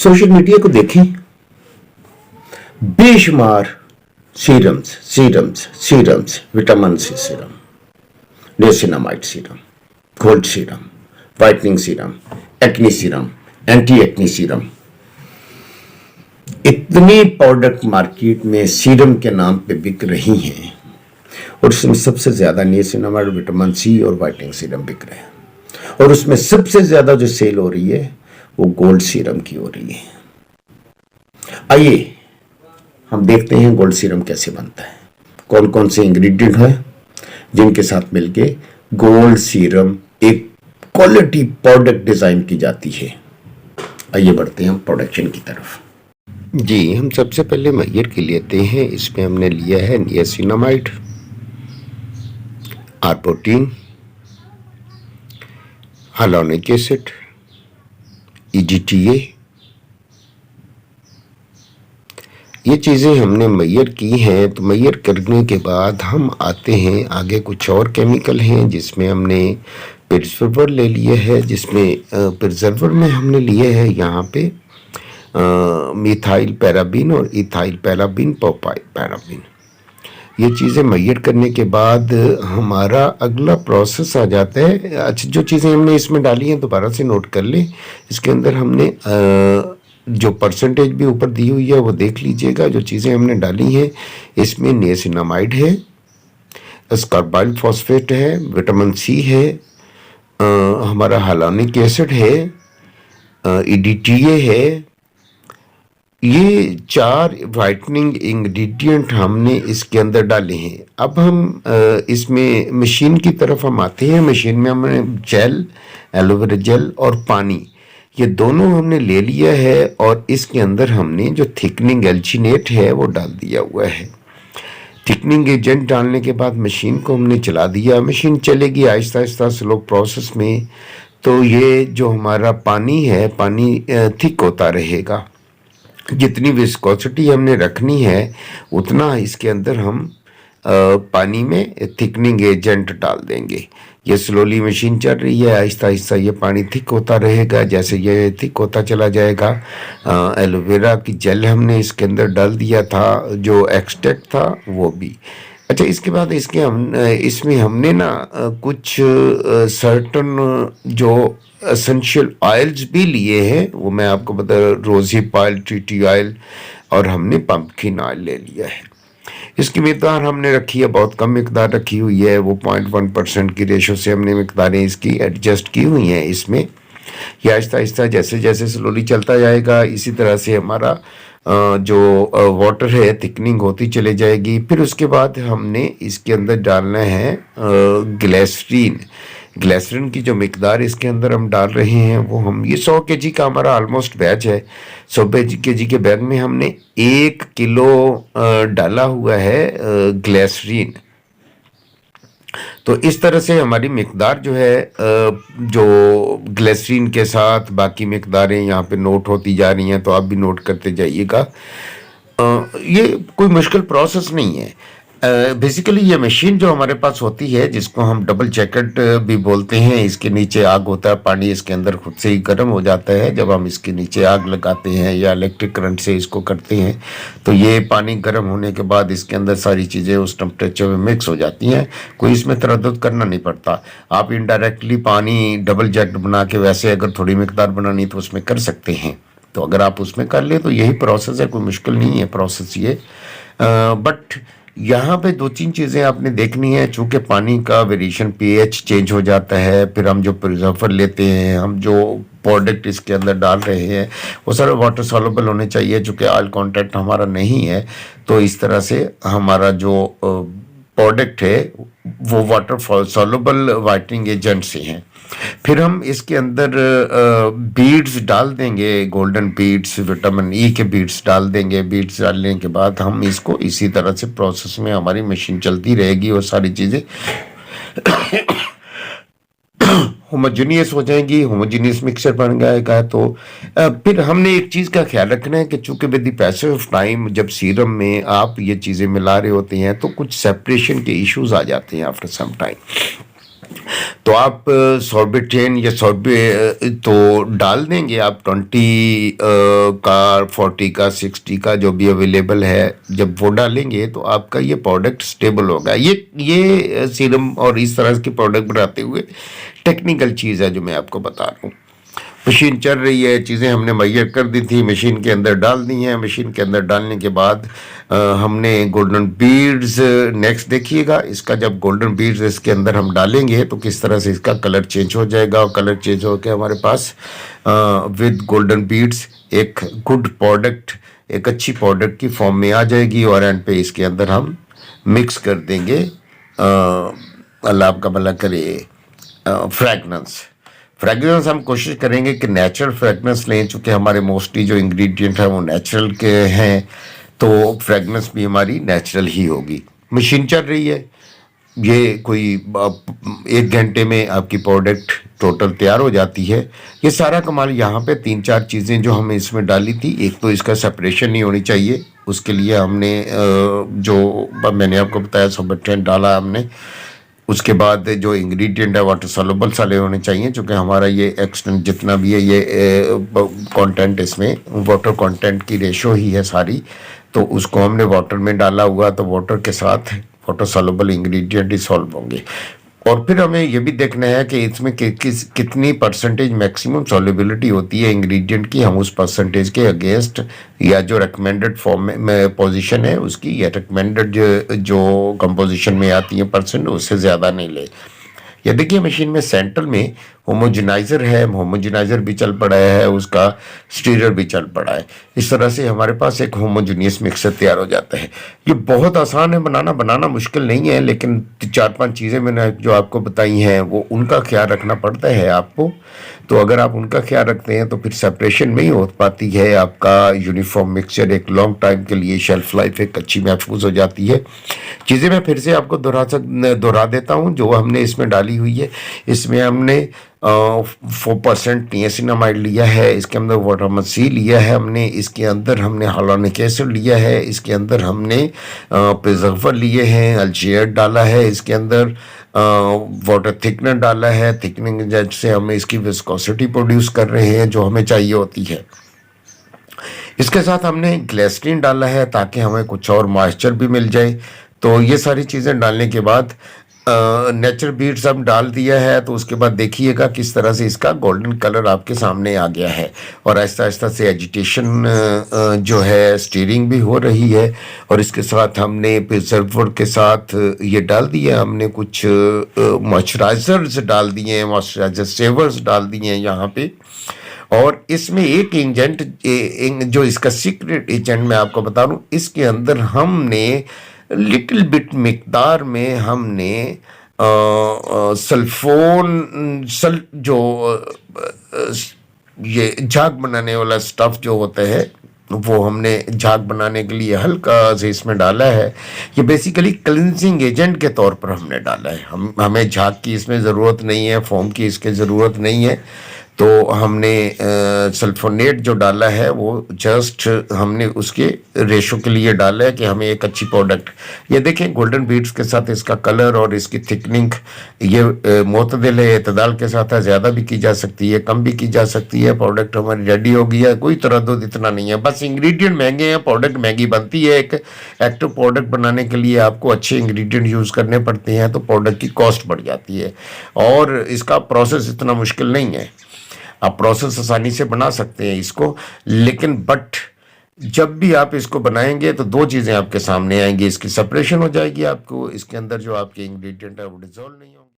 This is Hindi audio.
सोशल मीडिया को देखें, बेशुमार serums, vitamin C serum, niacinamide serum, gold serum, whitening serum, acne serum, anti acne serum, इतने प्रोडक्ट मार्केट में सीरम के नाम पे बिक रही हैं और उसमें सबसे ज्यादा नियासिनामाइड, विटामिन सी और वाइटनिंग सीरम बिक रहे हैं और उसमें सबसे ज्यादा जो सेल हो रही है वो गोल्ड सीरम की हो रही है। आइए हम देखते हैं गोल्ड सीरम कैसे बनता है, कौन कौन से इंग्रेडिएंट है जिनके साथ मिलके गोल्ड सीरम एक क्वालिटी प्रोडक्ट डिजाइन की जाती है। आइए बढ़ते हैं हम प्रोडक्शन की तरफ। जी, हम सबसे पहले मैयर के लेते हैं। इसमें हमने लिया है niacinamide, arbutin, hyaluronic acid, EDTA। ये चीज़ें हमने मैयर की हैं। तो मैयर करने के बाद हम आते हैं आगे, कुछ और केमिकल हैं जिसमें हमने प्रिजर्वर ले लिए है, जिसमें प्रिजर्वर में हमने लिए है यहाँ पे मिथाइल पैराबीन और इथाइल पैराबीन, पैराबीन। ये चीज़ें मैयर करने के बाद हमारा अगला प्रोसेस आ जाता है। अच्छा, जो चीज़ें हमने इसमें डाली हैं दोबारा से नोट कर ले। इसके अंदर हमने जो परसेंटेज भी ऊपर दी हुई है वो देख लीजिएगा। जो चीज़ें हमने डाली हैं इसमें नियासिनामाइड है, स्कॉर्बाइल फॉस्फेट है, विटामिन सी है, हमारा हाइलोनिक एसिड है, EDTA है। ये 4 वाइटनिंग इंग्रेडिएंट हमने इसके अंदर डाले हैं। अब हम इसमें मशीन की तरफ हम आते हैं। मशीन में हमने जेल, एलोवेरा जेल और पानी, ये दोनों हमने ले लिया है और इसके अंदर हमने जो थिकनिंग एल्चिनेट है वो डाल दिया हुआ है। थिकनिंग एजेंट डालने के बाद मशीन को हमने चला दिया। मशीन चलेगी आहिस्ता आहिस्ता स्लो प्रोसेस में। तो ये जो हमारा पानी है, पानी थिक होता रहेगा। जितनी विस्कोसिटी हमने रखनी है उतना इसके अंदर हम पानी में थिकनिंग एजेंट डाल देंगे। ये स्लोली मशीन चल रही है, आहिस्ता आहिस्ता ये पानी थिक होता रहेगा। जैसे ये थिक होता चला जाएगा, एलोवेरा की जेल हमने इसके अंदर डाल दिया था, जो एक्सट्रैक्ट था वो भी। अच्छा, इसके बाद इसमें हमने ना कुछ सर्टन जो एसेंशियल ऑयल्स भी लिए हैं, वो मैं आपको बता, रोज़हिप ऑयल, टी ऑयल और हमने पंपकिन ऑयल ले लिया है। इसकी मिकदार हमने रखी है, बहुत कम मिकदार रखी हुई है। वो 0.1% की रेशो से हमने मिकदारें इसकी एडजस्ट की हुई हैं। इसमें ये आहिस्ता आहिस्ता जैसे जैसे स्लोली चलता जाएगा, इसी तरह से हमारा जो वाटर है थिकनिंग होती चले जाएगी। फिर उसके बाद हमने इसके अंदर डालना है ग्लिसरीन। ग्लिसरीन की जो मिकदार इसके अंदर हम डाल रहे हैं वो हम, ये 100 kg का हमारा ऑलमोस्ट बैच है। 100 kg के बैग में हमने 1 किलो डाला हुआ है ग्लिसरीन। तो इस तरह से हमारी मिकदार जो है, जो ग्लिसरीन के साथ बाकी मिकदारें यहाँ पे नोट होती जा रही हैं, तो आप भी नोट करते जाइएगा। ये कोई मुश्किल प्रोसेस नहीं है। बेसिकली ये मशीन जो हमारे पास होती है, जिसको हम डबल जैकेट भी बोलते हैं, इसके नीचे आग होता है, पानी इसके अंदर खुद से ही गर्म हो जाता है। जब हम इसके नीचे आग लगाते हैं या इलेक्ट्रिक करंट से इसको करते हैं तो ये पानी गर्म होने के बाद इसके अंदर सारी चीज़ें उस टेम्परेचर में मिक्स हो जाती हैं। कोई इसमें तरद्दुद करना नहीं पड़ता। आप इनडायरेक्टली पानी डबल जैकेट बना के वैसे अगर थोड़ी मिकदार बनानी तो उसमें कर सकते हैं। तो अगर आप उसमें कर ले तो यही प्रोसेस है, कोई मुश्किल नहीं है प्रोसेस ये। बट यहाँ पे 2-3 चीज़ें आपने देखनी है। चूँकि पानी का वेरिएशन, pH चेंज हो जाता है। फिर हम जो प्रिजर्वर लेते हैं, हम जो प्रोडक्ट इसके अंदर डाल रहे हैं वो सारे वाटर सॉल्युबल होने चाहिए। चूँकि ऑयल कंटेंट हमारा नहीं है, तो इस तरह से हमारा जो प्रोडक्ट है वो वाटर सॉल्युबल वाइटनिंग एजेंट से हैं। फिर हम इसके अंदर बीड्स डाल देंगे, गोल्डन बीड्स, विटामिन ई के बीड्स डाल देंगे। बीड्स डालने के बाद हम इसको इसी तरह से प्रोसेस में हमारी मशीन चलती रहेगी और सारी चीज़ें होमोजीनियस हो जाएंगी, होमोजीनियस मिक्सचर बन जाएगा। तो फिर हमने एक चीज़ का ख्याल रखना है कि चूँकि with the passage of time जब सीरम में आप ये चीज़ें मिला रहे होते हैं तो कुछ सेपरेशन के इश्यूज आ जाते हैं आफ्टर सम टाइम। तो आप सॉर्बिट्रेन या तो डाल देंगे आप 20 का, 40 का, 60 का जो भी अवेलेबल है। जब वो डालेंगे तो आपका ये प्रोडक्ट स्टेबल होगा। ये सीरम और इस तरह के प्रोडक्ट बनाते हुए टेक्निकल चीज़ है जो मैं आपको बता रहा हूँ। मशीन चल रही है, चीज़ें हमने मुहैया कर दी थी, मशीन के अंदर डाल दी हैं। मशीन के अंदर डालने के बाद हमने गोल्डन बीड्स, नेक्स्ट देखिएगा इसका, जब गोल्डन बीड्स इसके अंदर हम डालेंगे तो किस तरह से इसका कलर चेंज हो जाएगा, और कलर चेंज होकर हमारे पास विद गोल्डन बीड्स एक गुड प्रोडक्ट, एक अच्छी प्रोडक्ट की फॉर्म में आ जाएगी। और एंड पे इसके अंदर हम मिक्स कर देंगे, अल्लाह आपका भला करे, फ्रेगनेंस हम कोशिश करेंगे कि नेचुरल फ्रेगनेंस लें, चूँकि हमारे मोस्टली जो इंग्रेडिएंट हैं वो नेचुरल के हैं, तो फ्रेगनेंस भी हमारी नेचुरल ही होगी। मशीन चल रही है, ये कोई 1 घंटे में आपकी प्रोडक्ट टोटल तैयार हो जाती है। ये सारा कमाल यहाँ पे 3-4 चीज़ें जो हमें इसमें डाली थी, एक तो इसका सेपरेशन नहीं होनी चाहिए, उसके लिए हमने जो मैंने आपको बताया सॉल्वेंट डाला हमने। उसके बाद जो इंग्रेडिएंट है वाटर सॉल्युबल सारे होने चाहिए, क्योंकि हमारा ये एक्सटेंट जितना भी है ये कंटेंट, इसमें वाटर कंटेंट की रेशो ही है सारी, तो उसको हमने वाटर में डाला हुआ, तो वाटर के साथ वाटर सॉल्युबल इंग्रेडिएंट ही सॉल्व होंगे। और फिर हमें ये भी देखना है कि इसमें कितनी परसेंटेज मैक्सिमम सॉल्युबिलिटी होती है इंग्रेडिएंट की, हम उस परसेंटेज के अगेंस्ट या जो रिकमेंडेड फॉर्म में पोजीशन है उसकी, या रिकमेंडेड जो कंपोजिशन में आती है परसेंट, उससे ज़्यादा नहीं ले। ये देखिए मशीन में सेंटर में होमोजेनाइजर है, होमोजेनाइजर भी चल पड़ा है, उसका स्टीरर भी चल पड़ा है। इस तरह से हमारे पास एक होमोजेनियस मिक्सर तैयार हो जाता है। ये बहुत आसान है बनाना मुश्किल नहीं है, लेकिन 4-5 चीज़ें मैंने जो आपको बताई हैं वो उनका ख्याल रखना पड़ता है आपको। तो अगर आप उनका ख्याल रखते हैं तो फिर सेपरेशन नहीं हो पाती है, आपका यूनिफॉर्म मिक्सचर एक लॉन्ग टाइम के लिए शेल्फ लाइफ एक अच्छी महफूज हो जाती है। चीज़ें मैं फिर से आपको दोहरा देता हूँ जो हमने इसमें डाली हुई है। इसमें हमने 4% नियासिनामाइड लिया है, इसके अंदर विटामिन सी लिया है हमने, इसके अंदर हमने हाइलुरोनिक एसिड लिया है, इसके अंदर हमने प्रिजर्वर लिए हैं, अल्जीर डाला है, इसके अंदर वाटर थिकनर डाला है, थिकनिंग जैसे हम इसकी विस्कोसिटी प्रोड्यूस कर रहे हैं जो हमें चाहिए होती है। इसके साथ हमने ग्लिसरीन डाला है ताकि हमें कुछ और मॉइस्चर भी मिल जाए। तो ये सारी चीज़ें डालने के बाद नेचुरल बीट्स अब डाल दिया है, तो उसके बाद देखिएगा किस तरह से इसका गोल्डन कलर आपके सामने आ गया है, और आहिस्ता आहिस्ता से एजिटेशन जो है स्टीयरिंग भी हो रही है। और इसके साथ हमने प्रिजर्वर के साथ ये डाल दिया, हमने कुछ मॉइस्चराइजर्स डाल दिए हैं, मॉइस्चराइजर सेवर्स डाल दिए हैं यहाँ पे। और इसमें एक एजेंट जो इसका सीक्रेट एजेंट मैं आपको बता रहा हूँ, इसके अंदर हमने लिटिल बिट मिकदार में हमने जो ये झाग बनाने वाला स्टफ जो होता है वो हमने झाग बनाने के लिए हल्का से इसमें डाला है। ये बेसिकली क्लिनजिंग एजेंट के तौर पर हमने डाला है। हमें झाग की इसमें ज़रूरत नहीं है, फोम की इसकी ज़रूरत नहीं है। तो हमने सल्फोनेट जो डाला है वो जस्ट हमने उसके रेशो के लिए डाला है कि हमें एक अच्छी प्रोडक्ट, ये देखें गोल्डन बीड्स के साथ इसका कलर और इसकी थिकनिंग ये मोतदिल है, एतदाल के साथ है, ज़्यादा भी की जा सकती है, कम भी की जा सकती है। प्रोडक्ट हमारी रेडी हो गई है, कोई तरद्दुद इतना नहीं है। बस इंग्रेडिएंट महंगे हैं, प्रोडक्ट महंगी बनती है। एक एक्टिव प्रोडक्ट बनाने के लिए आपको अच्छे इंग्रेडिएंट यूज़ करने पड़ते हैं, तो प्रोडक्ट की कॉस्ट बढ़ जाती है। और इसका प्रोसेस इतना मुश्किल नहीं है, आप प्रोसेस आसानी से बना सकते हैं इसको। लेकिन बट जब भी आप इसको बनाएंगे तो 2 चीज़ें आपके सामने आएंगी, इसकी सेपरेशन हो जाएगी, आपको इसके अंदर जो आपके इंग्रेडिएंट है वो डिसॉल्व नहीं होंगे।